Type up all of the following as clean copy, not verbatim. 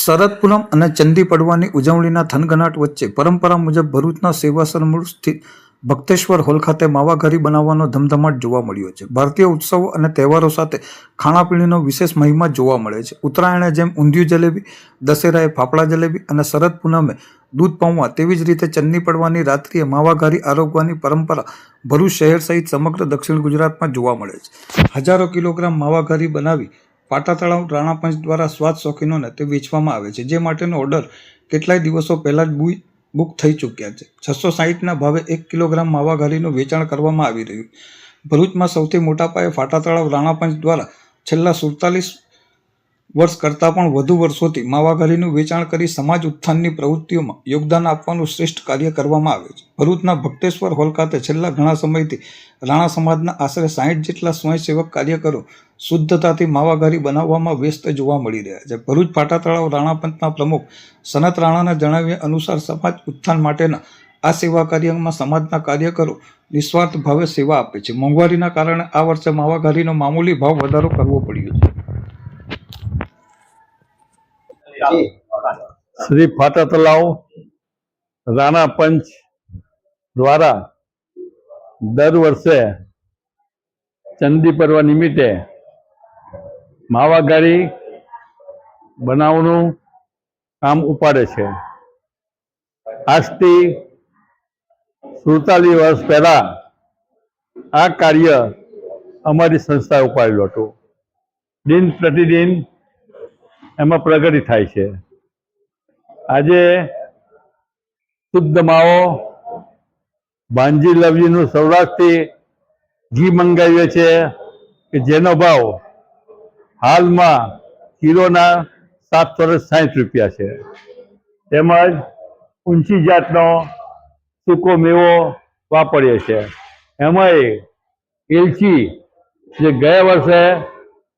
શરદ પૂનમ અને ચંદી પડવાની ઉજવણીના થનગનાટ વચ્ચે પરંપરા મુજબ ભરૂચના સેવાસર સ્થિત ભક્તેશ્વર હોલ ખાતે માવાઘારી બનાવવાનો ધમધમાટ જોવા મળ્યો છે. ભારતીય ઉત્સવો અને તહેવારો સાથે ખાણાપીણીનો વિશેષ મહિમા જોવા મળે છે. ઉત્તરાયણે જેમ ઊંધિયું જલેબી, દશેરાએ ફાફડા જલેબી અને શરદ પૂનમે દૂધ પૌવા, તેવી જ રીતે ચંદી પડવાની રાત્રિએ માવાઘારી આરોગવાની પરંપરા ભરૂચ શહેર સહિત સમગ્ર દક્ષિણ ગુજરાતમાં જોવા મળે છે. હજારો કિલોગ્રામ માવાઘારી બનાવી પાટા તળાવ રાણાપંચ દ્વારા સ્વાદ શોખીનોને તે વેચવામાં આવે છે, જે માટેનો ઓર્ડર કેટલાય દિવસો પહેલા જ બુક થઈ ચૂક્યા છે. 660ના ભાવે 1 કિલોગ્રામ માવાઘારીનું વેચાણ કરવામાં આવી રહ્યું. ભરૂચમાં સૌથી મોટા પાયે પાટા તળાવ રાણાપંચ દ્વારા છેલ્લા 47 વર્ષ કરતાં પણ વધુ વર્ષોથી માવાઘારીનું વેચાણ કરી સમાજ ઉત્થાનની પ્રવૃત્તિઓમાં યોગદાન આપવાનું શ્રેષ્ઠ કાર્ય કરવામાં આવે છે. ભરૂચના ભક્તેશ્વર હોલ ખાતે છેલ્લા ઘણા સમયથી રાણા સમાજના આશરે 60 જેટલા સ્વયંસેવક કાર્યકરો શુદ્ધતાથી માવાઘારી બનાવવામાં વ્યસ્ત જોવા મળી રહ્યા છે. ભરૂચ પાટા તળાવ રાણાપંચના પ્રમુખ સનત રાણાના જણાવ્યા અનુસાર સમાજ ઉત્થાન માટેના આ સેવા કાર્યમાં સમાજના કાર્યકરો નિસ્વાર્થ ભાવે સેવા આપે છે. મોંઘવારીના કારણે આ વર્ષે માવાઘારીનો મામૂલી ભાવ વધારો કરવો પડ્યો છે. શ્રી પાટા તલાવ રાણા પંચ દ્વારા દર વર્ષે ચંદી પર્વ નિમિત્તે માવાઘારી બનાવવાનું કામ ઉપાડે છે. આજથી 47 વર્ષ પહેલા આ કાર્ય અમારી સંસ્થાએ ઉપાડેલું હતું. દિન પ્રતિદિન એમાં પ્રગતિ થાય છે. આજે શુદ્ધ માવો ભાંજી લવજીનું સૌરાષ્ટ્રથી ઘી મંગાવીએ છીએ કે જેનો ભાવ હાલમાં કિલોના 760 રૂપિયા છે. તેમજ ઊંચી જાતનો સૂકો મેવો વાપરીએ છીએ. એમાંય એલચી જે ગયા વર્ષે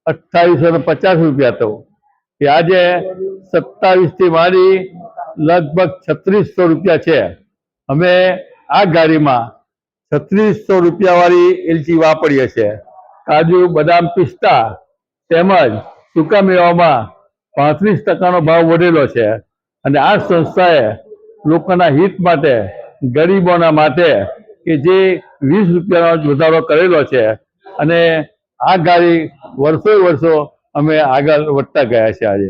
2850 રૂપિયા હતો, કે આજે 27થી માંડી લગભગ 3600 રૂપિયા છે. અમે આ ગાડીમાં 3600 રૂપિયાવાળી એલચી વાપરીએ છીએ. કાજુ, બદામ, પિસ્તા તેમજ સૂકા મેવામાં 35% ભાવ વધેલો છે. અને આ સંસ્થાએ લોકોના હિત માટે, ગરીબોના માટે કે જે 20 રૂપિયાનો વધારો કરેલો છે. અને આ ગાડી વર્ષો અમે આગળ વધતા ગયા છે. આજે